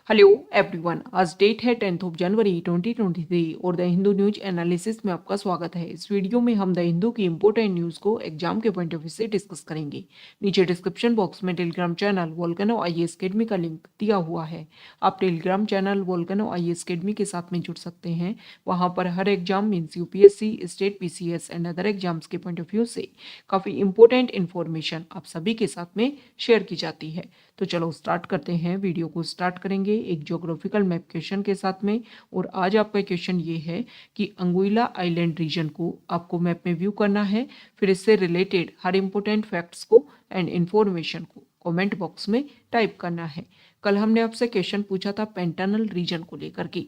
Hello everyone, आज date है 10 जनवरी 2023 और द हिंदू न्यूज एनालिसिस में आपका स्वागत है। इस वीडियो में हम द हिंदू की इंपोर्टेंट न्यूज को एग्जाम के पॉइंट ऑफ व्यू से डिस्कस करेंगे। नीचे डिस्क्रिप्शन बॉक्स में Telegram channel Volcano IAS academy का लिंक दिया हुआ है। आप Telegram channel Volcano IAS academy के साथ में जुड़ सकते हैं। वहाँ पर हर exam means UPSC, state PCS and other exams के पॉइंट ऑफ व्यू से काफ़ी इंपॉर्टेंट इन्फॉर्मेशन आप सभी के साथ में शेयर की जाती है। तो चलो स्टार्ट करते हैं। वीडियो को स्टार्ट करेंगे एक ज्योग्राफिकल मैप क्वेश्चन के साथ में। और आज आपका क्वेश्चन ये है कि अंगुइला आइलैंड रीजन को आपको मैप में व्यू करना है, फिर इससे रिलेटेड हर इंपॉर्टेंट फैक्ट्स को एंड इंफॉर्मेशन को कमेंट बॉक्स में टाइप करना है। कल हमने आपसे क्वेश्चन पूछा था पेंटानल रीजन को लेकर के।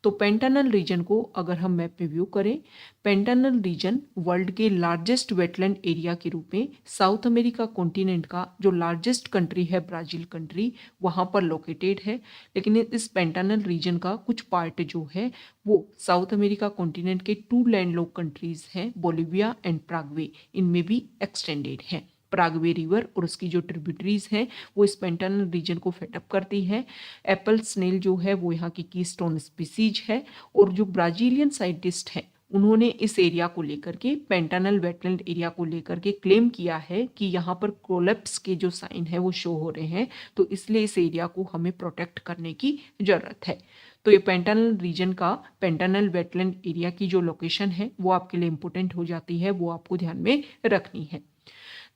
तो पेंटानल रीजन को अगर हम मैप में व्यू करें, पेंटानल रीजन वर्ल्ड के लार्जेस्ट वेटलैंड एरिया के रूप में साउथ अमेरिका कॉन्टिनेंट का जो लार्जेस्ट कंट्री है ब्राज़ील कंट्री, वहाँ पर लोकेटेड है। लेकिन इस पेंटानल रीजन का कुछ पार्ट जो है वो साउथ अमेरिका कॉन्टिनेंट के टू लैंडलॉक कंट्रीज हैं, बोलिविया एंड प्रागवे, इनमें भी एक्सटेंडेड है। प्रागवे रिवर और उसकी जो ट्रिब्यूटरीज हैं वो इस पेंटानल रीजन को फेटअप करती है। एप्पल स्नेल जो है वो यहाँ की कीस्टोन स्पीसीज है। और जो ब्राजीलियन साइंटिस्ट हैं उन्होंने इस एरिया को लेकर के, पेंटानल वेटलैंड एरिया को लेकर के क्लेम किया है कि यहाँ पर कोलैप्स के जो साइन है वो शो हो रहे हैं, तो इसलिए इस एरिया को हमें प्रोटेक्ट करने की ज़रूरत है। तो ये पेंटानल रीजन का, पेंटानल वेटलैंड एरिया की जो लोकेशन है वो आपके लिए इंपॉर्टेंट हो जाती है, वो आपको ध्यान में रखनी है।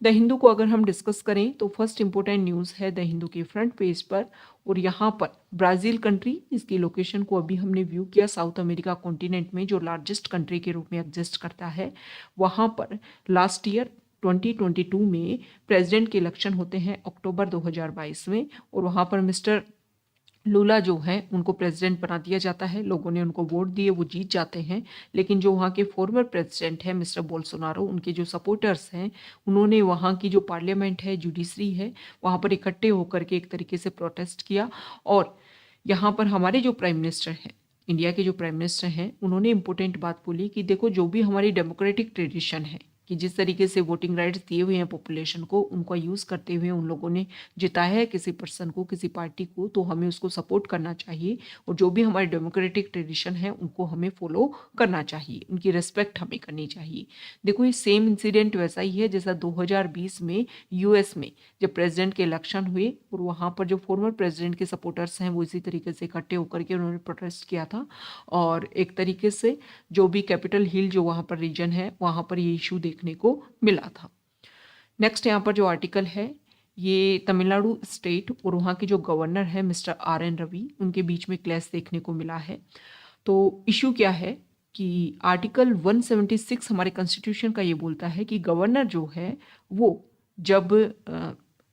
द हिंदू को अगर हम डिस्कस करें तो फर्स्ट इंपॉर्टेंट न्यूज़ है द हिंदू के फ्रंट पेज पर। और यहाँ पर ब्राज़ील कंट्री, इसकी लोकेशन को अभी हमने व्यू किया, साउथ अमेरिका कॉन्टिनेंट में जो लार्जेस्ट कंट्री के रूप में एग्जिस्ट करता है। वहाँ पर लास्ट ईयर 2022 में प्रेसिडेंट के इलेक्शन होते हैं अक्टूबर 2022 में। और वहाँ पर मिस्टर लूला जो है उनको प्रेसिडेंट बना दिया जाता है। लोगों ने उनको वोट दिए, वो जीत जाते हैं। लेकिन जो वहाँ के फॉर्मर प्रेसिडेंट है मिस्टर बोल्सोनारो, उनके जो सपोर्टर्स हैं, उन्होंने वहाँ की जो पार्लियामेंट है, जुडिशरी है, वहाँ पर इकट्ठे होकर के एक तरीके से प्रोटेस्ट किया। और यहाँ पर हमारे जो प्राइम मिनिस्टर हैं, इंडिया के जो प्राइम मिनिस्टर हैं, उन्होंने इंपॉर्टेंट बात बोली कि देखो, जो भी हमारी डेमोक्रेटिक ट्रेडिशन है कि जिस तरीके से वोटिंग राइट्स दिए हुए हैं पॉपुलेशन को, उनको यूज़ करते हुए उन लोगों ने जिताया है किसी पर्सन को, किसी पार्टी को, तो हमें उसको सपोर्ट करना चाहिए। और जो भी हमारी डेमोक्रेटिक ट्रेडिशन है उनको हमें फॉलो करना चाहिए, उनकी रिस्पेक्ट हमें करनी चाहिए। देखो, ये सेम इंसिडेंट वैसा ही है जैसा 2020 में यूएस में जब प्रेसिडेंट के इलेक्शन हुए और वहाँ पर जो फॉर्मर प्रेसिडेंट के सपोर्टर्स हैं वो इसी तरीके से इकट्ठे होकर के उन्होंने प्रोटेस्ट किया था। और एक तरीके से जो भी कैपिटल हिल जो वहाँ पर रीजन है, वहाँ पर ये इशू देखने को मिला था। नेक्स्ट यहाँ पर जो आर्टिकल है, ये तमिलनाडु स्टेट और वहाँ के जो गवर्नर है मिस्टर RN रवि, उनके बीच में क्लैश देखने को मिला है। तो इशू क्या है कि आर्टिकल 176 हमारे कॉन्स्टिट्यूशन का ये बोलता है कि गवर्नर जो है वो जब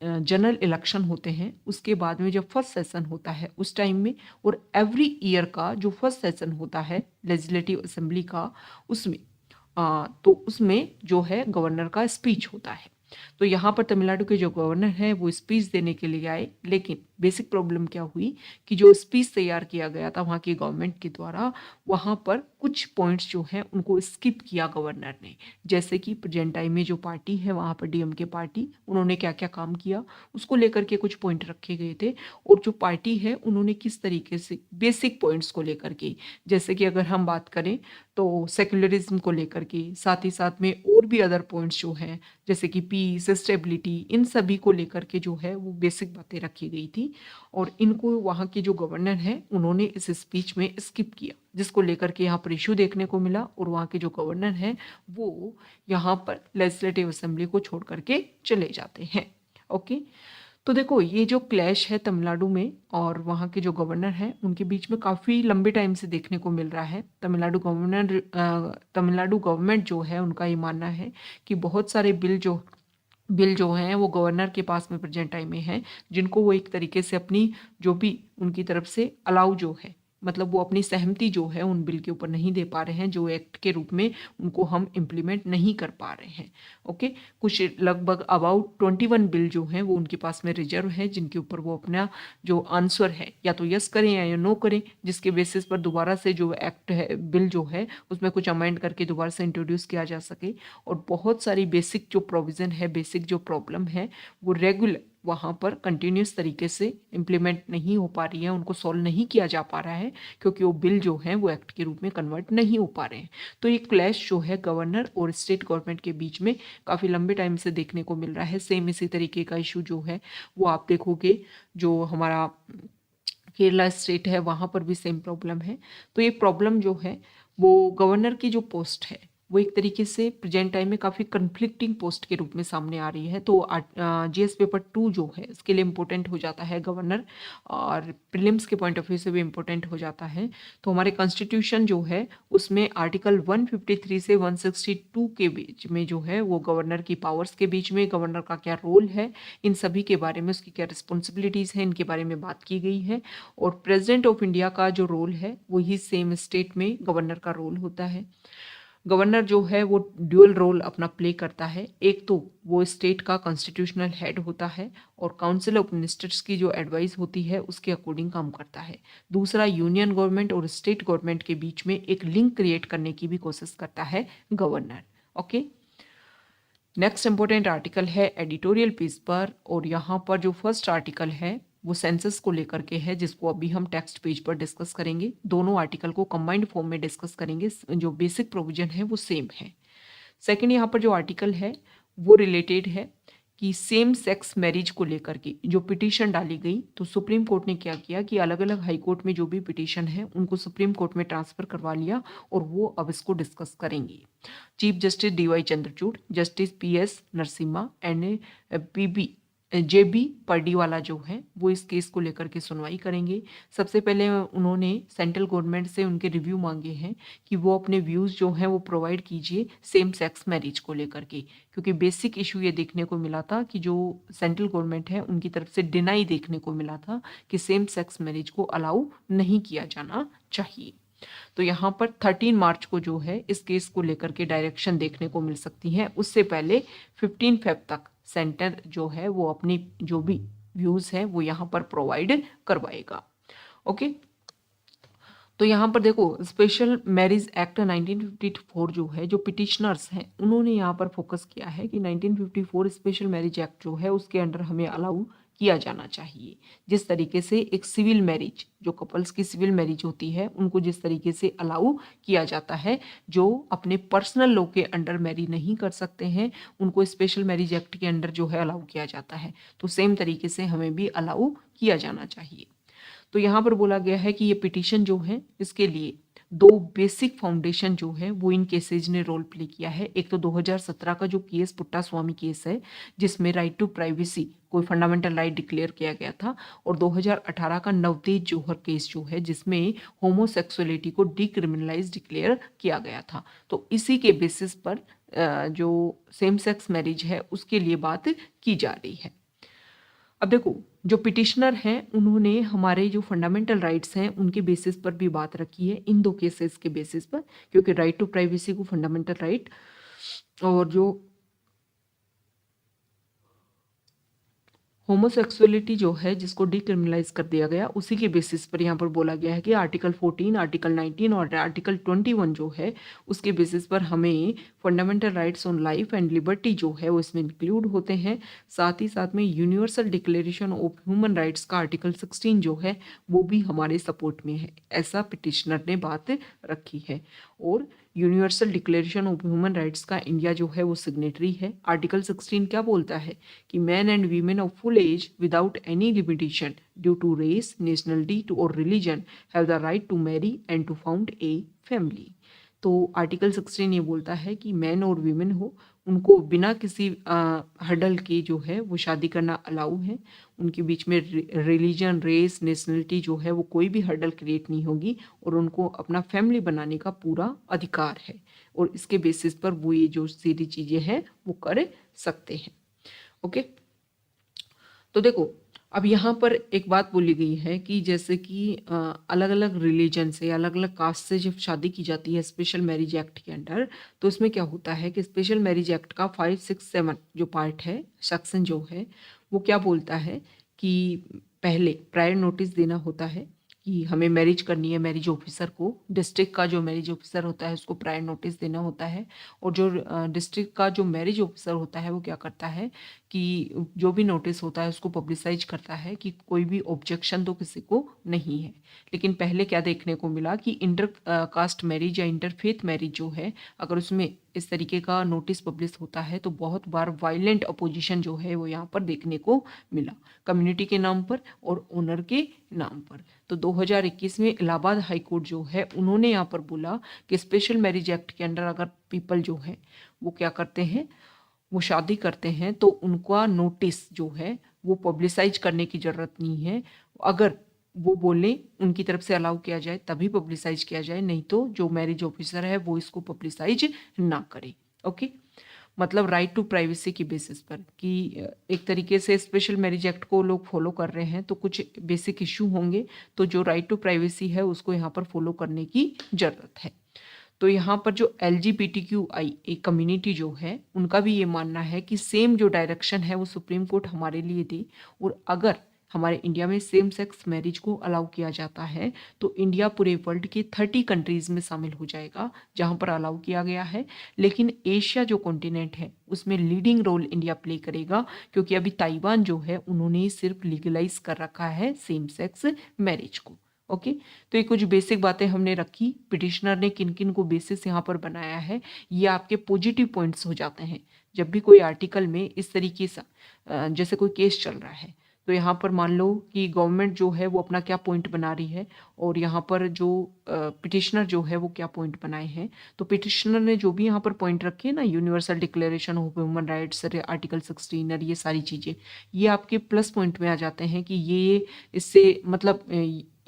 जनरल इलेक्शन होते हैं उसके बाद में जब फर्स्ट सेशन होता है उस टाइम में, और एवरी ईयर का जो फर्स्ट सेशन होता है लेजिस्लेटिव असेंबली का, उसमें तो उसमें जो है गवर्नर का स्पीच होता है। तो यहाँ पर तमिलनाडु के जो गवर्नर हैं वो स्पीच देने के लिए आए, लेकिन बेसिक प्रॉब्लम क्या हुई कि जो स्पीच तैयार किया गया था वहाँ की गवर्नमेंट के द्वारा, वहाँ पर कुछ पॉइंट्स जो हैं उनको स्किप किया गवर्नर ने। जैसे कि प्रेजेंट टाइम में जो पार्टी है वहाँ पर DMK पार्टी, उन्होंने क्या क्या काम किया उसको लेकर के कुछ पॉइंट रखे गए थे। और जो पार्टी है उन्होंने किस तरीके से बेसिक पॉइंट्स को लेकर के, जैसे कि अगर हम बात करें तो सेक्युलरिज्म को लेकर के, साथ ही साथ में और भी अदर पॉइंट्स जो हैं जैसे कि पीस, स्टेबिलिटी, इन सभी को लेकर के जो है वो बेसिक बातें रखी गई थी। और इनको वहाँ के जो गवर्नर हैं उन्होंने इस स्पीच में स्किप किया, जिसको लेकर के यहाँ पर इशू देखने को मिला। और वहाँ के जो गवर्नर हैं वो यहाँ पर लेजिस्लेटिव असेंबली को छोड़ करके चले जाते हैं। ओके, तो देखो, ये जो क्लैश है तमिलनाडु में और वहाँ के जो गवर्नर हैं उनके बीच में काफ़ी लंबे टाइम से देखने को मिल रहा है। तमिलनाडु गवर्नमेंट जो है उनका ये मानना है कि बहुत सारे बिल जो हैं वो गवर्नर के पास में प्रेजेंट टाइम में हैं, जिनको वो एक तरीके से अपनी जो भी उनकी तरफ से अलाउ जो है, मतलब वो अपनी सहमति जो है उन बिल के ऊपर नहीं दे पा रहे हैं, जो एक्ट के रूप में उनको हम इम्प्लीमेंट नहीं कर पा रहे हैं। ओके, कुछ लगभग अबाउट 21 बिल जो हैं वो उनके पास में रिजर्व है, जिनके ऊपर वो अपना जो आंसर है या तो यस करें या नो करें, जिसके बेसिस पर दोबारा से जो एक्ट है, बिल जो है, उसमें कुछ अमेंड करके दोबारा से इंट्रोड्यूस किया जा सके। और बहुत सारी बेसिक जो प्रोविज़न है, बेसिक जो प्रॉब्लम है, वो रेगुलर वहाँ पर कंटिन्यूस तरीके से इम्प्लीमेंट नहीं हो पा रही है, उनको सॉल्व नहीं किया जा पा रहा है, क्योंकि वो बिल जो है वो एक्ट के रूप में कन्वर्ट नहीं हो पा रहे हैं। तो ये क्लैश जो है गवर्नर और स्टेट गवर्नमेंट के बीच में काफ़ी लंबे टाइम से देखने को मिल रहा है। सेम इसी तरीके का इशू जो है वो आप देखोगे, जो हमारा केरला स्टेट है वहाँ पर भी सेम प्रॉब्लम है। तो ये प्रॉब्लम जो है वो गवर्नर की जो पोस्ट है वो एक तरीके से प्रेजेंट टाइम में काफ़ी कन्फ्लिक्टिंग पोस्ट के रूप में सामने आ रही है। तो जीएस पेपर 2 जो है इसके लिए इम्पोर्टेंट हो जाता है गवर्नर, और प्रीलिम्स के पॉइंट ऑफ व्यू से भी इम्पोर्टेंट हो जाता है। तो हमारे कॉन्स्टिट्यूशन जो है उसमें आर्टिकल 153 से 162 के बीच में जो है वो गवर्नर की पावर्स के बीच में गवर्नर का क्या रोल है, इन सभी के बारे में, उसकी क्या रिस्पॉन्सिबिलिटीज़ हैं, इनके बारे में बात की गई है। और प्रेसिडेंट ऑफ इंडिया का जो रोल है वही सेम स्टेट में गवर्नर का रोल होता है। गवर्नर जो है वो ड्यूअल रोल अपना प्ले करता है। एक तो वो स्टेट का कॉन्स्टिट्यूशनल हेड होता है और काउंसिल ऑफ मिनिस्टर्स की जो एडवाइस होती है उसके अकॉर्डिंग काम करता है। दूसरा, यूनियन गवर्नमेंट और स्टेट गवर्नमेंट के बीच में एक लिंक क्रिएट करने की भी कोशिश करता है governor. Okay, next important article है एडिटोरियल पीस पर, और यहाँ पर जो फर्स्ट आर्टिकल है वो सेंसस को लेकर के है, जिसको अभी हम टेक्स्ट पेज पर डिस्कस करेंगे। दोनों आर्टिकल को कंबाइंड फॉर्म में डिस्कस करेंगे, जो बेसिक प्रोविजन है वो सेम है। सेकंड, यहाँ पर जो आर्टिकल है वो रिलेटेड है कि सेम सेक्स मैरिज को लेकर के जो पिटीशन डाली गई, तो सुप्रीम कोर्ट ने क्या किया कि अलग अलग हाई कोर्ट में जो भी पिटीशन है उनको सुप्रीम कोर्ट में ट्रांसफर करवा लिया, और वो अब इसको डिस्कस करेंगे। Chief justice DY Chandrachud, justice PS Narasimha and PB JB Pardiwala जो है वो इस केस को लेकर के सुनवाई करेंगे। सबसे पहले उन्होंने सेंट्रल गवर्नमेंट से उनके रिव्यू मांगे हैं कि वो अपने व्यूज़ जो हैं वो प्रोवाइड कीजिए सेम सेक्स मैरिज को लेकर के, क्योंकि बेसिक इशू ये देखने को मिला था कि जो सेंट्रल गवर्नमेंट है उनकी तरफ से डिनाई देखने को मिला था कि सेम सेक्स मैरिज को अलाउ नहीं किया जाना चाहिए। तो यहाँ पर 13 मार्च को जो है इस केस को लेकर के डायरेक्शन देखने को मिल सकती है। उससे पहले 15 फेब तक सेंटर जो है वो अपनी जो भी व्यूज है वो यहाँ पर प्रोवाइड करवाएगा। ओके, तो यहाँ पर देखो स्पेशल मैरिज एक्ट 1954 जो है, जो पिटिशनर्स हैं उन्होंने यहाँ पर फोकस किया है कि 1954 स्पेशल मैरिज एक्ट जो है उसके अंडर हमें अलाउ किया जाना चाहिए। जिस तरीके से एक सिविल मैरिज, जो कपल्स की सिविल मैरिज होती है उनको जिस तरीके से अलाउ किया जाता है, जो अपने पर्सनल लॉ के अंडर मैरी नहीं कर सकते हैं उनको स्पेशल मैरिज एक्ट के अंडर जो है अलाउ किया जाता है। तो सेम तरीके से हमें भी अलाउ किया जाना चाहिए। तो यहाँ पर बोला गया है कि ये पिटीशन जो है इसके लिए दो बेसिक फाउंडेशन जो है वो इन केसेज ने रोल प्ले किया है। एक तो 2017 का जो केस पुट्टा स्वामी केस है जिसमें राइट टू प्राइवेसी कोई फंडामेंटल राइट डिक्लेयर किया गया था, और 2018 का नवदीप जौहर केस जो है जिसमें होमोसेक्सुअलिटी को डिक्रिमिनलाइज डिक्लेयर किया गया था। तो इसी के बेसिस पर जो सेम सेक्स मैरिज है उसके लिए बात की जा रही है। अब देखो जो पिटिशनर हैं उन्होंने हमारे जो फंडामेंटल राइट्स हैं उनके बेसिस पर भी बात रखी है, इन दो केसेस के बेसिस पर, क्योंकि राइट टू प्राइवेसी को फंडामेंटल राइट और जो होमोसेक्सुअलिटी जो है जिसको डिक्रिमिनलाइज कर दिया गया उसी के बेसिस पर यहाँ पर बोला गया है कि आर्टिकल 14, आर्टिकल 19 और आर्टिकल 21 जो है उसके बेसिस पर हमें fundamental rights on life and liberty जो है वो इसमें इंक्लूड होते हैं। साथ ही साथ में universal declaration of human rights का आर्टिकल 16 जो है वो भी हमारे सपोर्ट में है, ऐसा पिटिशनर ने बात रखी है। और universal declaration of human rights का इंडिया जो है वो सिग्नेटरी है। आर्टिकल 16 क्या बोलता है कि man and women of full age without any limitation due to race, nationality और religion have the right to marry and to found a family. तो आर्टिकल 16 ये बोलता है कि मैन और वीमेन हो उनको बिना किसी हर्डल के जो है वो शादी करना अलाउ है। उनके बीच में रिलीजन, रेस, नेशनलिटी जो है वो कोई भी हर्डल क्रिएट नहीं होगी, और उनको अपना फैमिली बनाने का पूरा अधिकार है, और इसके बेसिस पर वो ये जो सारी चीज़ें हैं वो कर सकते हैं। ओके, तो देखो अब यहाँ पर एक बात बोली गई है कि जैसे कि अलग अलग रिलीजन से, अलग अलग कास्ट से जब शादी की जाती है स्पेशल मैरिज एक्ट के अंडर, तो इसमें क्या होता है कि स्पेशल मैरिज एक्ट का 5, 6, 7 जो पार्ट है, सेक्शन जो है वो क्या बोलता है कि पहले प्रायर नोटिस देना होता है कि हमें मैरिज करनी है, मैरिज ऑफिसर को, डिस्ट्रिक्ट का जो मैरिज ऑफिसर होता है उसको प्रायर नोटिस देना होता है। और जो डिस्ट्रिक्ट का जो मैरिज ऑफिसर होता है वो क्या करता है कि जो भी नोटिस होता है उसको पब्लिसाइज करता है कि कोई भी ऑब्जेक्शन तो किसी को नहीं है। लेकिन पहले क्या देखने को मिला कि इंटर कास्ट मैरिज या इंटरफेथ मैरिज जो है, अगर उसमें इस तरीके का नोटिस पब्लिश होता है तो बहुत बार वायलेंट अपोजिशन जो है वो यहाँ पर देखने को मिला, कम्युनिटी के नाम पर और ओनर के नाम पर। तो 2021 में इलाहाबाद हाई कोर्ट जो है उन्होंने यहाँ पर बोला कि स्पेशल मैरिज एक्ट के अंडर अगर पीपल जो है वो क्या करते हैं, वो शादी करते हैं तो उनका नोटिस जो है वो पब्लिसाइज करने की जरूरत नहीं है। अगर वो बोले उनकी तरफ से अलाउ किया जाए तभी पब्लिसाइज किया जाए, नहीं तो जो मैरिज ऑफिसर है वो इसको पब्लिसाइज ना करे। ओके, मतलब राइट टू प्राइवेसी की बेसिस पर कि एक तरीके से स्पेशल मैरिज एक्ट को लोग फॉलो कर रहे हैं तो कुछ बेसिक इशू होंगे, तो जो राइट टू प्राइवेसी है उसको यहाँ पर फॉलो करने की जरूरत है। तो यहाँ पर जो LGBTQI एक कम्युनिटी जो है उनका भी ये मानना है कि सेम जो डायरेक्शन है वो सुप्रीम कोर्ट हमारे लिए दे, और अगर हमारे इंडिया में सेम सेक्स मैरिज को अलाउ किया जाता है तो इंडिया पूरे वर्ल्ड के 30 कंट्रीज में शामिल हो जाएगा जहाँ पर अलाउ किया गया है। लेकिन एशिया जो कॉन्टिनेंट है उसमें लीडिंग रोल इंडिया प्ले करेगा, क्योंकि अभी ताइवान जो है उन्होंने सिर्फ लीगलाइज कर रखा है सेम सेक्स मैरिज को। ओके, तो ये कुछ बेसिक बातें हमने रखी, पिटिशनर ने किन किन को बेसिस यहाँ पर बनाया है, ये आपके पॉजिटिव पॉइंट्स हो जाते हैं जब भी कोई आर्टिकल में इस तरीके से जैसे कोई केस चल रहा है तो यहाँ पर मान लो कि गवर्नमेंट जो है वो अपना क्या पॉइंट बना रही है और यहाँ पर जो पिटिशनर जो है वो क्या पॉइंट बनाए हैं। तो पिटिशनर ने जो भी यहाँ पर पॉइंट रखे हैं ना, universal declaration of human rights, article 16 और ये सारी चीज़ें, ये आपके प्लस पॉइंट में आ जाते हैं कि ये इससे मतलब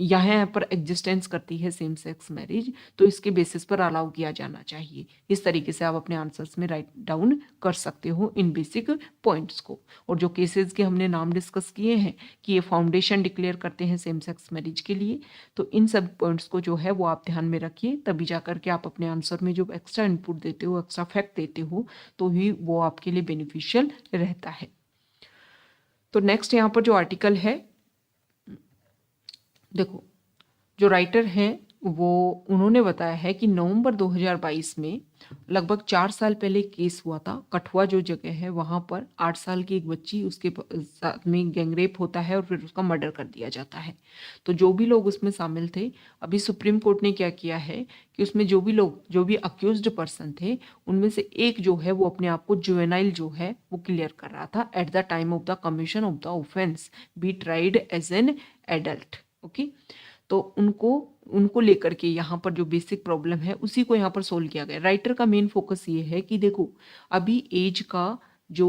यहाँ पर एग्जिस्टेंस करती है सेम सेक्स मैरिज, तो इसके बेसिस पर अलाउ किया जाना चाहिए। इस तरीके से आप अपने आंसर्स में राइट डाउन कर सकते हो इन बेसिक पॉइंट्स को। और जो केसेस के हमने नाम डिस्कस किए हैं कि ये फाउंडेशन डिक्लेयर करते हैं सेम सेक्स मैरिज के लिए, तो इन सब पॉइंट्स को जो है वो आप ध्यान में रखिए, तभी जा करके आप अपने आंसर में जो एक्स्ट्रा इनपुट देते हो, एक्स्ट्रा फैक्ट देते हो, तो ही वो आपके लिए बेनिफिशियल रहता है। तो नेक्स्ट यहाँ पर जो आर्टिकल है, देखो जो राइटर हैं वो उन्होंने बताया है कि नवंबर 2022 में लगभग 4 साल पहले केस हुआ था। कठुआ जो जगह है वहाँ पर 8 साल की एक बच्ची, उसके साथ में गैंगरेप होता है और फिर उसका मर्डर कर दिया जाता है। तो जो भी लोग उसमें शामिल थे, अभी सुप्रीम कोर्ट ने क्या किया है कि उसमें जो भी लोग, जो भी अक्यूज्ड पर्सन थे, उनमें से एक जो है वो अपने आप को जुवेनाइल जो है वो क्लियर कर रहा था at the time of the commission of the offence, be tried as an adult. Okay, तो उनको उनको लेकर के यहाँ पर जो बेसिक प्रॉब्लम है उसी को यहाँ पर सोल्व किया गया। राइटर का मेन फोकस ये है कि देखो अभी एज का जो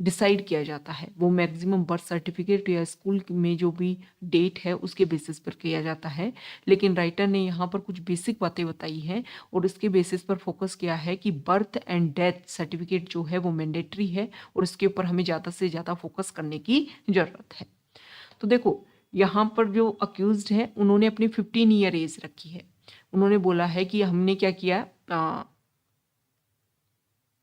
डिसाइड किया जाता है वो मैक्सिमम बर्थ सर्टिफिकेट या स्कूल में जो भी डेट है उसके बेसिस पर किया जाता है, लेकिन राइटर ने यहाँ पर कुछ बेसिक बातें बताई हैं और इसके बेसिस पर फोकस किया है कि बर्थ एंड डेथ सर्टिफिकेट जो है वो मैंडेटरी है और इसके ऊपर हमें ज़्यादा से ज़्यादा फोकस करने की ज़रूरत है। तो देखो यहाँ पर जो अक्यूज्ड है उन्होंने अपनी 15 ईयर एज रखी है। उन्होंने बोला है कि हमने क्या किया,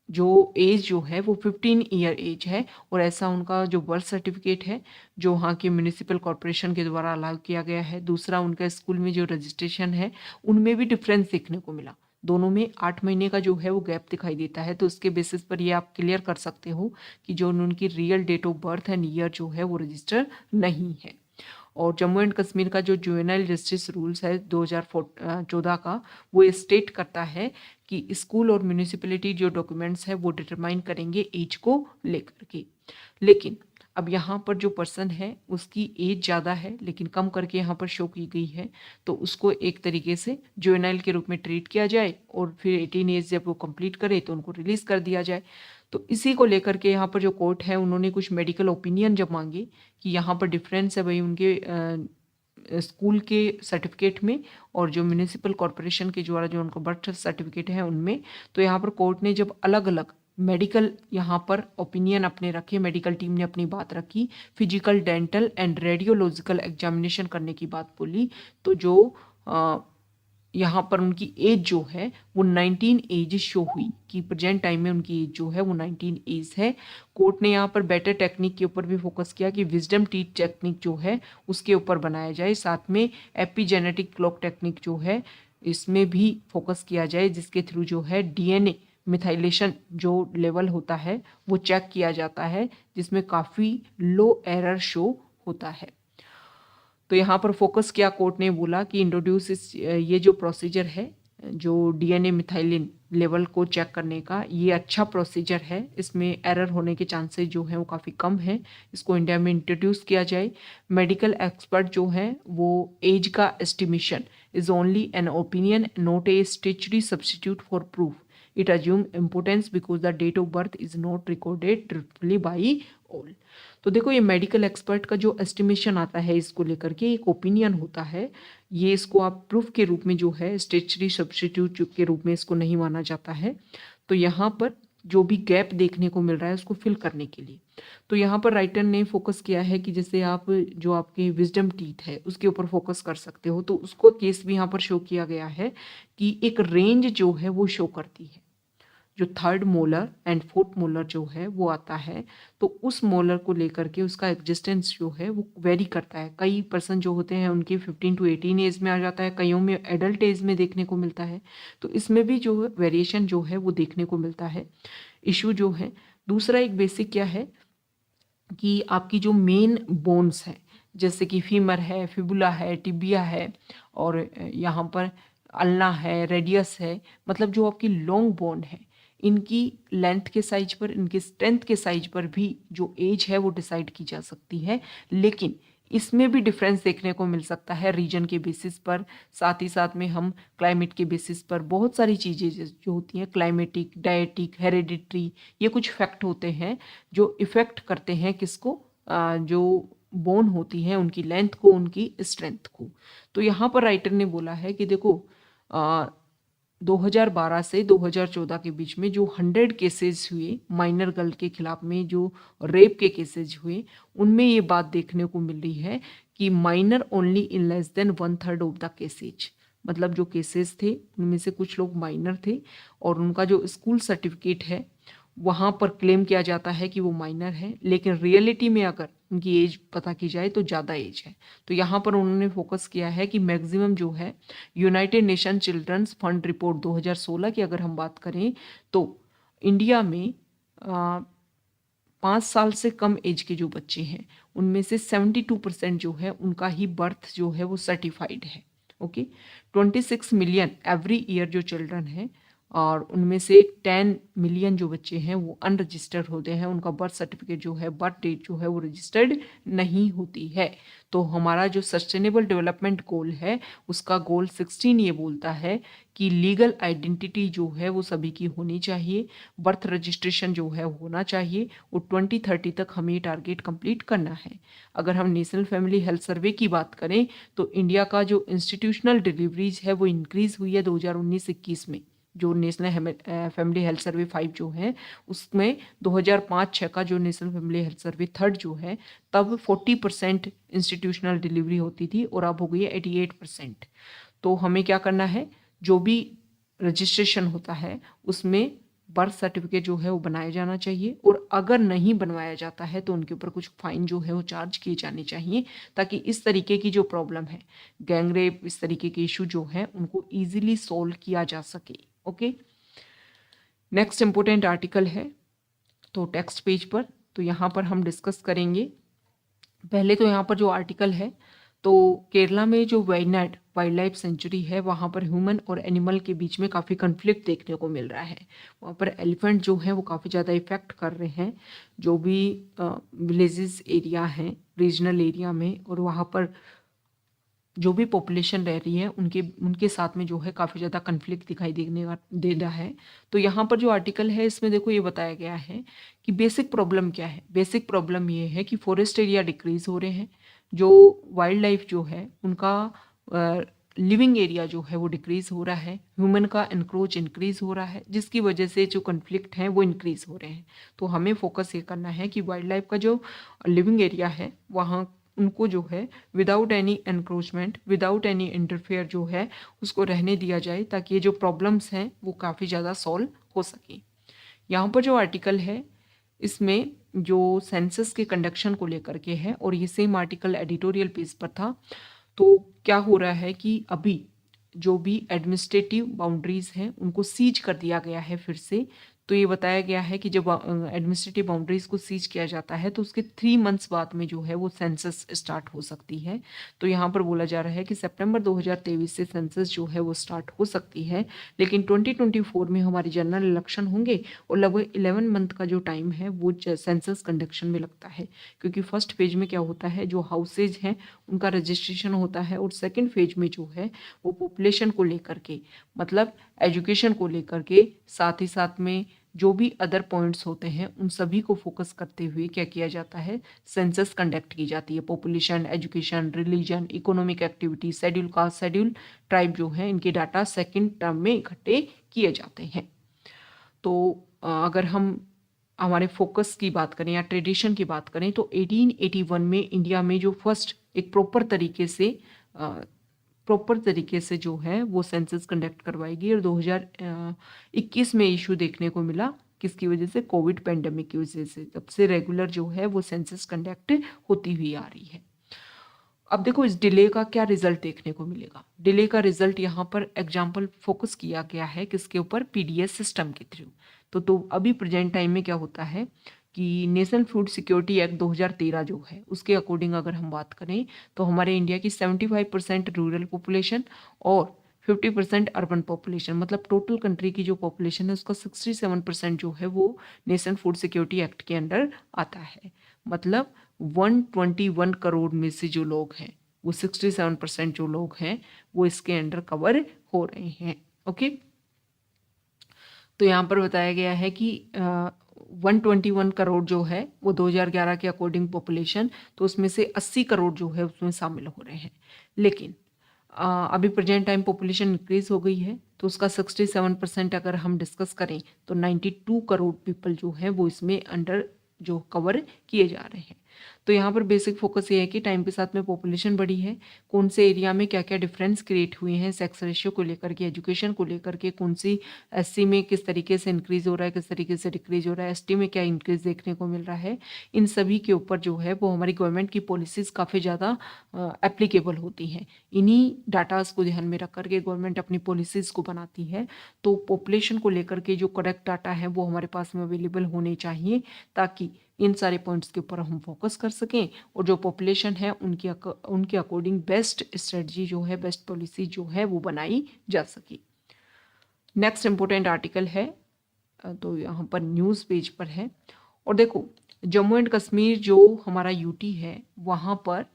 जो एज जो है वो 15 ईयर एज है, और ऐसा उनका जो बर्थ सर्टिफिकेट है जो वहाँ के म्यूनिसिपल कॉरपोरेशन के द्वारा अलाउ किया गया है। दूसरा उनका स्कूल में जो रजिस्ट्रेशन है उनमें भी डिफरेंस देखने को मिला, दोनों में 8 महीने का जो है वो गैप दिखाई देता है। तो उसके बेसिस पर ये आप क्लियर कर सकते हो कि जो उनकी real date of birth and year जो है वो रजिस्टर नहीं है। और जम्मू एंड कश्मीर का जो जुवेनाइल जस्टिस रूल्स है 2014 का, वो स्टेट करता है कि स्कूल और म्यूनिसिपैलिटी जो डॉक्यूमेंट्स है वो डिटरमाइन करेंगे एज को लेकर के। लेकिन अब यहाँ पर जो पर्सन है उसकी एज ज़्यादा है लेकिन कम करके यहाँ पर शो की गई है, तो उसको एक तरीके से जुवेनाइल के रूप में ट्रीट किया जाए और फिर 18 एज जब वो कंप्लीट करे तो उनको रिलीज़ कर दिया जाए। तो इसी को लेकर के यहाँ पर जो कोर्ट है उन्होंने कुछ मेडिकल ओपिनियन जब मांगे कि यहाँ पर डिफरेंस है भाई उनके स्कूल के सर्टिफिकेट में और जो म्यूनिसिपल कॉरपोरेशन के द्वारा जो उनका बर्थ सर्टिफिकेट है उनमें, तो यहाँ पर कोर्ट ने जब अलग अलग मेडिकल यहाँ पर ओपिनियन अपने रखे, मेडिकल टीम ने अपनी बात रखी, physical, dental and radiological examination करने की बात बोली, तो जो यहाँ पर उनकी एज जो है वो 19 एज शो हुई कि प्रेजेंट टाइम में उनकी एज जो है वो 19 एज है। कोर्ट ने यहाँ पर बेटर टेक्निक के ऊपर भी फोकस किया कि विजडम टीथ टेक्निक जो है उसके ऊपर बनाया जाए, साथ में एपिजेनेटिक क्लॉक टेक्निक जो है इसमें भी फोकस किया जाए, जिसके थ्रू जो है डीएनए मिथाइलेशन जो लेवल होता है वो चेक किया जाता है, जिसमें काफ़ी लो एरर शो होता है। तो यहाँ पर फोकस किया कोर्ट ने, बोला कि इंट्रोड्यूस ये जो प्रोसीजर है जो डीएनए मिथाइलिन लेवल को चेक करने का, ये अच्छा प्रोसीजर है, इसमें एरर होने के चांसेस जो हैं वो काफ़ी कम है, इसको इंडिया में इंट्रोड्यूस किया जाए। मेडिकल एक्सपर्ट जो हैं वो एज का estimation is only an opinion not a statutory substitute for proof, it assume importance because the date of birth is not recorded truthfully by all. तो देखो ये मेडिकल एक्सपर्ट का जो एस्टिमेशन आता है इसको लेकर के एक ओपिनियन होता है, ये इसको आप प्रूफ के रूप में जो है स्टेचुरी सब्स्टिट्यूट के रूप में इसको नहीं माना जाता है। तो यहाँ पर जो भी गैप देखने को मिल रहा है उसको फिल करने के लिए, तो यहाँ पर राइटर ने फोकस किया है कि जैसे आप जो आपकी विजडम टीथ है उसके ऊपर फोकस कर सकते हो, तो उसको केस भी यहाँ पर शो किया गया है कि एक रेंज जो है वो शो करती है, जो third molar and fourth molar जो है वो आता है, तो उस मोलर को लेकर के उसका एग्जिस्टेंस जो है वो वेरी करता है। कई पर्सन जो होते हैं उनके 15 to 18 एज में आ जाता है, कईयों में एडल्ट एज में देखने को मिलता है, तो इसमें भी जो वेरिएशन जो है वो देखने को मिलता है। इशू जो है दूसरा एक बेसिक क्या है कि आपकी जो मेन बोन्स हैं जैसे कि फीमर है, फिबुला है, टिबिया है, और यहाँ पर अल्ना है, रेडियस है, मतलब जो आपकी लॉन्ग बोन है, इनकी लेंथ के साइज पर, इनके स्ट्रेंथ के साइज पर भी जो एज है वो डिसाइड की जा सकती है। लेकिन इसमें भी डिफरेंस देखने को मिल सकता है रीजन के बेसिस पर, साथ ही साथ में हम क्लाइमेट के बेसिस पर, बहुत सारी चीज़ें जो होती हैं क्लाइमेटिक, डायटिक, हेरिडिटरी, ये कुछ फैक्ट होते हैं जो इफ़ेक्ट करते हैं किसको, जो बोन होती हैं उनकी लेंथ को, उनकी स्ट्रेंथ को। तो यहाँ पर राइटर ने बोला है कि देखो 2012 से 2014 के बीच में जो 100 केसेस हुए माइनर गर्ल के खिलाफ में, जो रेप के केसेस हुए, उनमें ये बात देखने को मिल रही है कि minor only in less than 1/3 of the cases, मतलब जो केसेस थे उनमें से कुछ लोग माइनर थे और उनका जो स्कूल सर्टिफिकेट है वहाँ पर क्लेम किया जाता है कि वो माइनर है, लेकिन रियलिटी में अगर उनकी एज पता की जाए तो ज़्यादा एज है। तो यहाँ पर उन्होंने फोकस किया है कि मैक्सिमम जो है United Nation children's fund report 2016 की अगर हम बात करें तो इंडिया में 5 साल से कम एज के जो बच्चे हैं उनमें से 72% जो है उनका ही बर्थ जो है वो सर्टिफाइड है। ओके, 26 मिलियन एवरी ईयर जो चिल्ड्रन है, और उनमें से 10 मिलियन जो बच्चे हैं वो अनरजिस्टर्ड होते हैं, उनका बर्थ सर्टिफिकेट जो है, बर्थ डेट जो है वो रजिस्टर्ड नहीं होती है। तो हमारा जो सस्टेनेबल डेवलपमेंट गोल है उसका गोल 16 ये बोलता है कि लीगल आइडेंटिटी जो है वो सभी की होनी चाहिए, बर्थ रजिस्ट्रेशन जो है होना चाहिए, और 2030 तक हमें ये टारगेट कंप्लीट करना है। अगर हम नेशनल फैमिली हेल्थ सर्वे की बात करें तो इंडिया का जो इंस्टीट्यूशनल डिलीवरीज है वो इंक्रीज हुई है 2019-21 में। जो नेशनल फैमिली हेल्थ सर्वे 5 जो है उसमें 2005-6 का जो national family health survey 3rd जो है तब 40% इंस्टीट्यूशनल डिलीवरी होती थी और अब हो गई है 88%। तो हमें क्या करना है, जो भी रजिस्ट्रेशन होता है उसमें बर्थ सर्टिफिकेट जो है वो बनाया जाना चाहिए, और अगर नहीं बनवाया जाता है तो उनके ऊपर कुछ फाइन जो है वो चार्ज किए जाने चाहिए, ताकि इस तरीके की जो प्रॉब्लम है, गैंग रेप, इस तरीके के इशू जो है उनको ईजिली सोल्व किया जा सके। ओके, नेक्स्ट इंपोर्टेंट आर्टिकल है तो टेक्स्ट पेज पर, तो यहाँ पर हम डिस्कस करेंगे। पहले तो यहाँ पर जो आर्टिकल है, तो केरला में जो वायनाड वाइल्ड लाइफ सेंचुरी है वहाँ पर ह्यूमन और एनिमल के बीच में काफ़ी कन्फ्लिक्ट देखने को मिल रहा है। वहाँ पर एलिफेंट जो है वो काफ़ी ज़्यादा इफेक्ट कर रहे हैं जो भी विलेजेस एरिया हैं रीजनल एरिया में, और वहाँ पर जो भी पॉपुलेशन रह रही है उनके साथ में जो है काफ़ी ज़्यादा कन्फ्लिक्ट दिखाई दे रहा है। तो यहाँ पर जो आर्टिकल है इसमें देखो ये बताया गया है कि बेसिक प्रॉब्लम क्या है। बेसिक प्रॉब्लम ये है कि फॉरेस्ट एरिया डिक्रीज हो रहे हैं, जो वाइल्ड लाइफ जो है उनका लिविंग एरिया जो है वो डिक्रीज हो रहा है, ह्यूमन का एनक्रोच इंक्रीज हो रहा है, जिसकी वजह से जो कन्फ्लिक्ट हैं वो इंक्रीज हो रहे हैं। तो हमें फोकस ये करना है कि वाइल्ड लाइफ का जो लिविंग एरिया है वहाँ उनको जो है without any encroachment, without any interfere जो है उसको रहने दिया जाए, ताकि ये जो प्रॉब्लम्स हैं वो काफ़ी ज़्यादा सॉल्व हो सके। यहाँ पर जो आर्टिकल है इसमें जो सेंसस के कंडक्शन को लेकर के है, और ये सेम आर्टिकल एडिटोरियल पेज पर था। तो क्या हो रहा है कि अभी जो भी एडमिनिस्ट्रेटिव बाउंड्रीज हैं उनको सीज कर दिया गया है फिर से। तो ये बताया गया है कि जब एडमिनिस्ट्रेटिव बाउंड्रीज को सीज किया जाता है तो उसके 3 मंथ्स बाद में जो है वो सेंसस स्टार्ट हो सकती है। तो यहाँ पर बोला जा रहा है कि सितंबर 2023 से सेंसस जो है वो स्टार्ट हो सकती है, लेकिन 2024 में हमारे जनरल इलेक्शन होंगे और लगभग 11 मंथ का जो टाइम है वो सेंसस कंडक्शन में लगता है, क्योंकि फर्स्ट फेज में क्या होता है, जो हाउसेज हैं उनका रजिस्ट्रेशन होता है, और सेकेंड फेज में जो है वो पॉपुलेशन को लेकर के, मतलब एजुकेशन को लेकर के, साथ ही साथ में जो भी अदर पॉइंट्स होते हैं उन सभी को फोकस करते हुए क्या किया जाता है, सेंसस कंडक्ट की जाती है। Population, education, religion, economic activity, schedule caste, schedule tribe जो है इनके डाटा सेकेंड टर्म में इकट्ठे किए जाते हैं। तो अगर हम हमारे फोकस की बात करें या ट्रेडिशन की बात करें तो 1881 में इंडिया में जो फर्स्ट एक प्रॉपर तरीके से जो है वो सेंसस कंडक्ट करवाएगी, और 2021 में इशू देखने को मिला। किसकी वजह से? कोविड पेंडेमिक की वजह से। तब से रेगुलर जो है वो सेंसस कंडक्ट होती हुई आ रही है। अब देखो इस डिले का क्या रिजल्ट देखने को मिलेगा। डिले का रिजल्ट यहाँ पर एग्जाम्पल फोकस किया गया है किसके ऊपर? पीडीएस सिस्टम के थ्रू। तो अभी प्रेजेंट टाइम में क्या होता है कि नेशनल फूड सिक्योरिटी एक्ट 2013 जो है उसके अकॉर्डिंग अगर हम बात करें तो हमारे इंडिया की 75% रूरल पॉपुलेशन और 50% अर्बन पॉपुलेशन, मतलब टोटल कंट्री की जो पॉपुलेशन है उसका 67% जो है वो नेशनल फूड सिक्योरिटी एक्ट के अंडर आता है। मतलब 121 करोड़ में से जो लोग हैं वो 67% जो लोग हैं वो इसके अंडर कवर हो रहे हैं। ओके, तो यहाँ पर बताया गया है कि 121 करोड़ जो है वो 2011 के अकॉर्डिंग पॉपुलेशन, तो उसमें से 80 करोड़ जो है उसमें शामिल हो रहे हैं। लेकिन अभी प्रेजेंट टाइम पॉपुलेशन इंक्रीज हो गई है, तो उसका 67% अगर हम डिस्कस करें तो 92 करोड़ पीपल जो है वो इसमें अंडर जो कवर किए जा रहे हैं। तो यहाँ पर बेसिक फोकस ये है कि टाइम के साथ में पॉपुलेशन बढ़ी है, कौन से एरिया में क्या क्या डिफरेंस क्रिएट हुए हैं सेक्स रेशियो को लेकर के, एजुकेशन को लेकर के, कौन सी एससी में किस तरीके से इंक्रीज हो रहा है, किस तरीके से डिक्रीज हो रहा है, एसटी में क्या इंक्रीज देखने को मिल रहा है। इन सभी के ऊपर जो है वो हमारी गवर्नमेंट की पॉलिसीज़ काफ़ी ज़्यादा एप्लीकेबल होती हैं। इन्हीं डाटाज को ध्यान में रख करके गवर्नमेंट अपनी पॉलिसीज़ को बनाती है। तो पॉपुलेशन को लेकर के जो करेक्ट डाटा है वो हमारे पास में अवेलेबल होने चाहिए, ताकि इन सारे पॉइंट्स के ऊपर हम फोकस कर सकें और जो पॉपुलेशन है उनके अकॉर्डिंग बेस्ट स्ट्रेटजी जो है, बेस्ट पॉलिसी जो है वो बनाई जा सके। नेक्स्ट इम्पोर्टेंट आर्टिकल है, तो यहाँ पर न्यूज़ पेज पर है, और देखो जम्मू एंड कश्मीर जो हमारा यूटी है वहाँ पर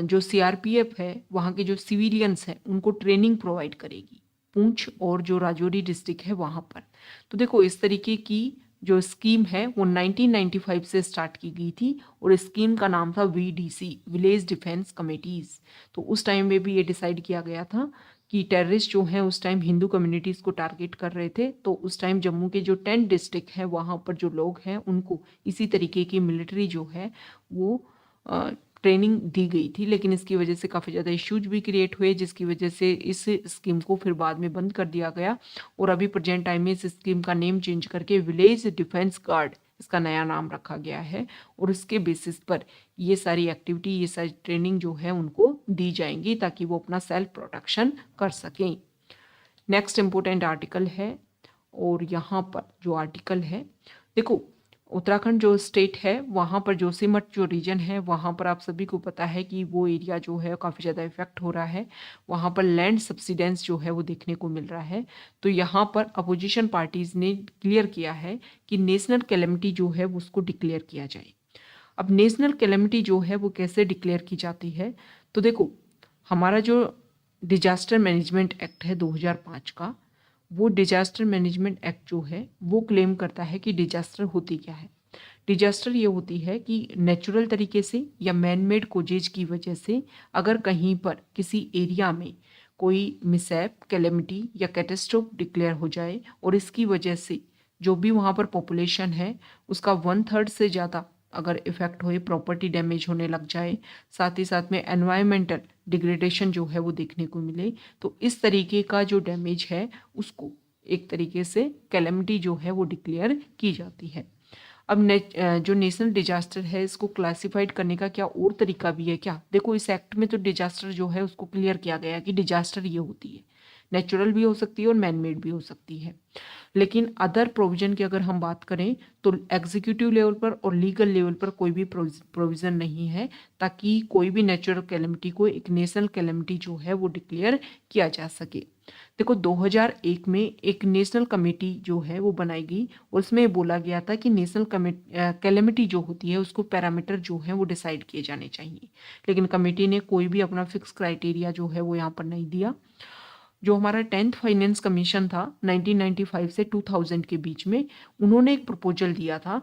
जो सीआरपीएफ है वहाँ के जो सिविलियंस हैं उनको ट्रेनिंग प्रोवाइड करेगी, पुंछ और जो राजौरी डिस्ट्रिक्ट है वहाँ पर। तो देखो इस तरीके की जो स्कीम है वो 1995 से स्टार्ट की गई थी, और स्कीम का नाम था वीडीसी, विलेज डिफेंस कमेटीज़। तो उस टाइम में भी ये डिसाइड किया गया था कि टेररिस्ट जो हैं उस टाइम हिंदू कम्युनिटीज़ को टारगेट कर रहे थे। तो उस टाइम जम्मू के जो 10 डिस्ट्रिक्ट हैं वहाँ पर जो लोग हैं उनको इसी तरीके की मिलिट्री जो है वो ट्रेनिंग दी गई थी, लेकिन इसकी वजह से काफ़ी ज़्यादा इश्यूज भी क्रिएट हुए, जिसकी वजह से इस स्कीम को फिर बाद में बंद कर दिया गया, और अभी प्रेजेंट टाइम में इस स्कीम का नेम चेंज करके विलेज डिफेंस गार्ड इसका नया नाम रखा गया है, और इसके बेसिस पर ये सारी एक्टिविटी, ये सारी ट्रेनिंग जो है उनको दी जाएंगी ताकि वो अपना सेल्फ प्रोटेक्शन कर सकें। नेक्स्ट इम्पोर्टेंट आर्टिकल है, और यहाँ पर जो आर्टिकल है देखो उत्तराखंड जो स्टेट है वहाँ पर जोशीमठ जो रीजन है वहाँ पर आप सभी को पता है कि वो एरिया जो है काफ़ी ज़्यादा इफेक्ट हो रहा है। वहाँ पर लैंड सब्सिडेंस जो है वो देखने को मिल रहा है। तो यहाँ पर अपोजिशन पार्टीज़ ने क्लियर किया है कि नेशनल कैलेमिटी जो है उसको डिक्लेयर किया जाए। अब नेशनल कैलेमिटी जो है वो कैसे डिक्लेयर की जाती है? तो देखो हमारा जो डिजास्टर मैनेजमेंट एक्ट है 2005 का, वो डिजास्टर मैनेजमेंट एक्ट जो है वो क्लेम करता है कि डिजास्टर होती क्या है। डिजास्टर ये होती है कि नेचुरल तरीके से या मैन मेड कोजेज की वजह से अगर कहीं पर किसी एरिया में कोई मिसैप, कैलेमिटी या कैटेस्ट्रोफ डिक्लेयर हो जाए और इसकी वजह से जो भी वहाँ पर पॉपुलेशन है उसका 1/3 से ज़्यादा अगर इफेक्ट होए, प्रॉपर्टी डैमेज होने लग जाए, साथ ही साथ में एनवायरमेंटल डिग्रेडेशन जो है वो देखने को मिले, तो इस तरीके का जो डैमेज है उसको एक तरीके से कैलेमिटी जो है वो डिक्लेयर की जाती है। अब जो नेशनल डिजास्टर है इसको क्लासिफाइड करने का क्या और तरीका भी है क्या? देखो इस एक्ट में तो डिजास्टर जो है उसको क्लियर किया गया कि डिजास्टर ये होती है, नेचुरल भी हो सकती है और मैन मेड भी हो सकती है। लेकिन अदर प्रोविजन की अगर हम बात करें तो एग्जीक्यूटिव लेवल पर और लीगल लेवल पर कोई भी प्रोविजन नहीं है ताकि कोई भी नेचुरल कैलेमिटी को एक नेशनल कैलेमिटी जो है वो डिक्लेयर किया जा सके। देखो 2001 में एक नेशनल कमेटी जो है वो बनाई गई और उसमें बोला गया था कि नेशनल कैलेमिटी जो होती है उसको पैरामीटर जो है वो डिसाइड किए जाने चाहिए, लेकिन कमेटी ने कोई भी अपना फिक्स क्राइटेरिया जो है वो यहाँ पर नहीं दिया। जो हमारा 10th फाइनेंस कमीशन था 1995 से 2000 के बीच में, उन्होंने एक प्रपोजल दिया था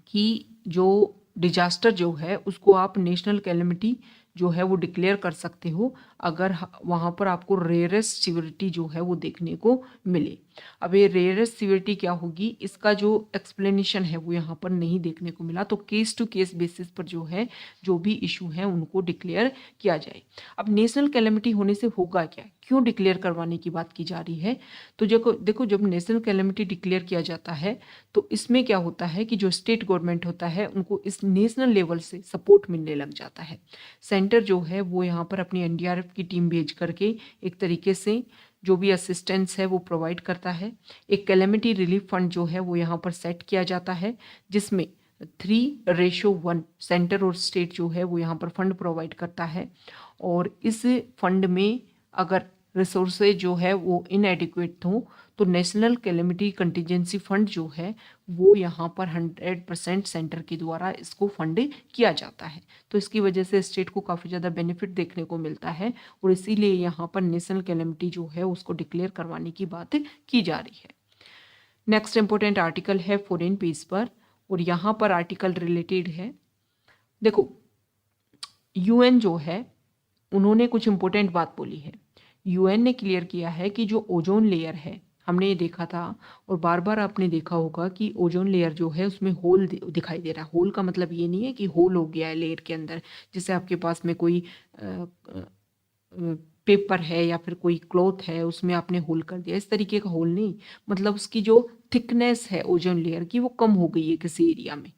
कि जो डिजास्टर जो है उसको आप नेशनल कैलेमिटी जो है वो डिक्लेयर कर सकते हो अगर वहाँ पर आपको रेयरेस्ट सिवियरिटी जो है वो देखने को मिले। अब ये रेयरेस्ट सिवियरिटी क्या होगी इसका जो एक्सप्लेनेशन है वो यहाँ पर नहीं देखने को मिला, तो केस टू केस बेसिस पर जो है जो भी इशू है उनको डिक्लेयर किया जाए। अब नेशनल कैलेमिटी होने से होगा क्या, क्यों डिक्लेयर करवाने की बात की जा रही है? तो देखो जब नेशनल कैलेमिटी डिक्लेयर किया जाता है तो इसमें क्या होता है कि जो स्टेट गवर्नमेंट होता है उनको इस नेशनल लेवल से सपोर्ट मिलने लग जाता है। सेंटर जो है वो यहाँ पर अपनी एनडीआरएफ की टीम भेज करके एक तरीके से जो भी असिस्टेंस है वो प्रोवाइड करता है। एक कैलेमिटी रिलीफ फंड जो है वो यहाँ पर सेट किया जाता है जिसमें 3:1 सेंटर और स्टेट जो है वो यहाँ पर फंड प्रोवाइड करता है। और इस फंड में अगर रिसोर्सेज जो है वो इनएडिक्वेट हो तो नेशनल कैलेमिटी कंटिजेंसी फंड जो है वो यहाँ पर 100% सेंटर के द्वारा इसको फंड किया जाता है। तो इसकी वजह से स्टेट को काफ़ी ज़्यादा बेनिफिट देखने को मिलता है और इसीलिए यहाँ पर नेशनल कैलेमिटी जो है उसको डिक्लेयर करवाने की बात की जा रही है। नेक्स्ट इंपॉर्टेंट आर्टिकल है फॉरेन पेज पर और यहाँ पर आर्टिकल रिलेटेड है, देखो यूएन जो है उन्होंने कुछ इंपॉर्टेंट बात बोली है। यूएन ने क्लियर किया है कि जो ओजोन लेयर है, हमने ये देखा था और बार बार आपने देखा होगा कि ओजोन लेयर जो है उसमें होल दिखाई दे रहा है। होल का मतलब ये नहीं है कि होल हो गया है लेयर के अंदर, जैसे आपके पास में कोई पेपर है या फिर कोई क्लॉथ है उसमें आपने होल कर दिया, इस तरीके का होल नहीं, मतलब उसकी जो थिकनेस है ओजोन लेयर की वो कम हो गई है किसी एरिया में।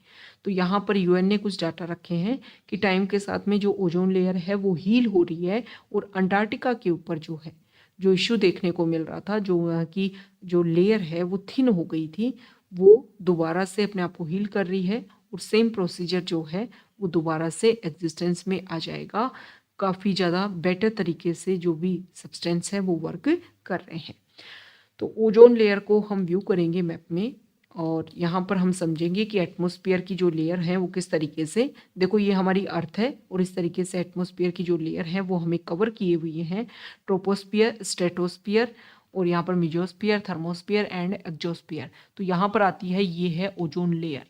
तो यहाँ पर यूएन ने कुछ डाटा रखे हैं कि टाइम के साथ में जो ओजोन लेयर है वो हील हो रही है और अंटार्कटिका के ऊपर जो है जो इश्यू देखने को मिल रहा था, जो वहाँ की जो लेयर है वो थिन हो गई थी, वो दोबारा से अपने आप को हील कर रही है और सेम प्रोसीजर जो है वो दोबारा से एग्जिस्टेंस में आ जाएगा। काफ़ी ज़्यादा बेटर तरीके से जो भी सब्सटेंस है वो वर्क कर रहे हैं। तो ओजोन लेयर को हम व्यू करेंगे मैप में और यहाँ पर हम समझेंगे कि एटमॉस्फेयर की जो लेयर है वो किस तरीके से, देखो ये हमारी अर्थ है और इस तरीके से एटमॉस्फेयर की जो लेयर है वो हमें कवर किए हुए हैं, ट्रोपोस्फियर, स्ट्रेटोस्फियर और यहाँ पर मिजोस्फियर, थर्मोस्फियर एंड एक्जोस्फियर। तो यहाँ पर आती है ये है ओजोन लेयर।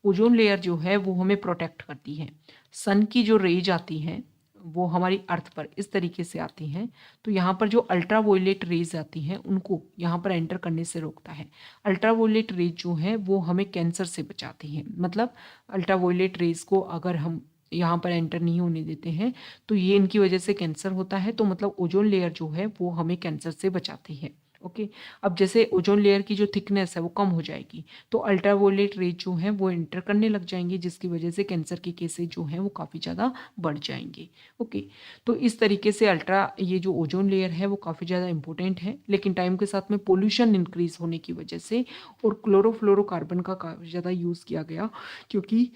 ओजोन लेयर जो है वो हमें प्रोटेक्ट करती है। सन की जो रेज आती हैं वो हमारी अर्थ पर इस तरीके से आती हैं, तो यहाँ पर जो अल्ट्रा वायलेट रेज आती हैं उनको यहाँ पर एंटर करने से रोकता है। अल्ट्रा वायलेट रेज जो है वो हमें कैंसर से बचाती हैं, मतलब अल्ट्रा वायलेट रेज को अगर हम यहाँ पर एंटर नहीं होने देते हैं तो ये इनकी वजह से कैंसर होता है, तो मतलब ओजोन लेयर जो है वो हमें कैंसर से बचाती है। ओके, अब जैसे ओजोन लेयर की जो थिकनेस है वो कम हो जाएगी तो अल्ट्रावायलेट रेज जो है वो एंटर करने लग जाएंगे, जिसकी वजह से कैंसर के केसेस जो हैं वो काफ़ी ज़्यादा बढ़ जाएंगे। ओके, तो इस तरीके से ये जो ओजोन लेयर है वो काफ़ी ज़्यादा इंपॉर्टेंट है, लेकिन टाइम के साथ में पोल्यूशन इंक्रीज होने की वजह से और क्लोरोफ्लोरोकार्बन का काफ़ी ज़्यादा यूज़ किया गया, क्योंकि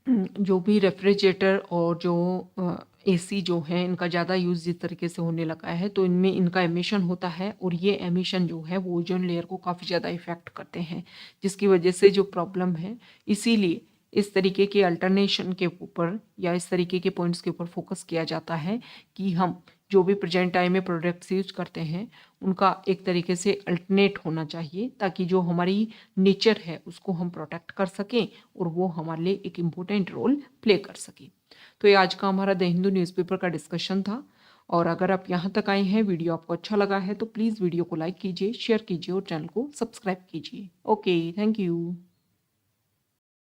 जो भी रेफ्रिजरेटर और जो एसी जो है इनका ज़्यादा यूज़ जिस तरीके से होने लगा है तो इनमें इनका एमिशन होता है और ये एमिशन जो है वो ओजोन लेयर को काफ़ी ज़्यादा इफेक्ट करते हैं, जिसकी वजह से जो प्रॉब्लम है, इसीलिए इस तरीके के अल्टरनेशन के ऊपर या इस तरीके के पॉइंट्स के ऊपर फोकस किया जाता है कि हम जो भी प्रेजेंट टाइम में प्रोडक्ट्स यूज करते हैं उनका एक तरीके से अल्टरनेट होना चाहिए ताकि जो हमारी नेचर है उसको हम प्रोटेक्ट कर सकें और वो हमारे लिए एक इम्पोर्टेंट रोल प्ले कर सके। तो ये आज का हमारा द हिंदू न्यूज़पेपर का डिस्कशन था और अगर आप यहाँ तक आए हैं, वीडियो आपको अच्छा लगा है तो प्लीज़ वीडियो को लाइक कीजिए, शेयर कीजिए और चैनल को सब्सक्राइब कीजिए। Okay, thank you.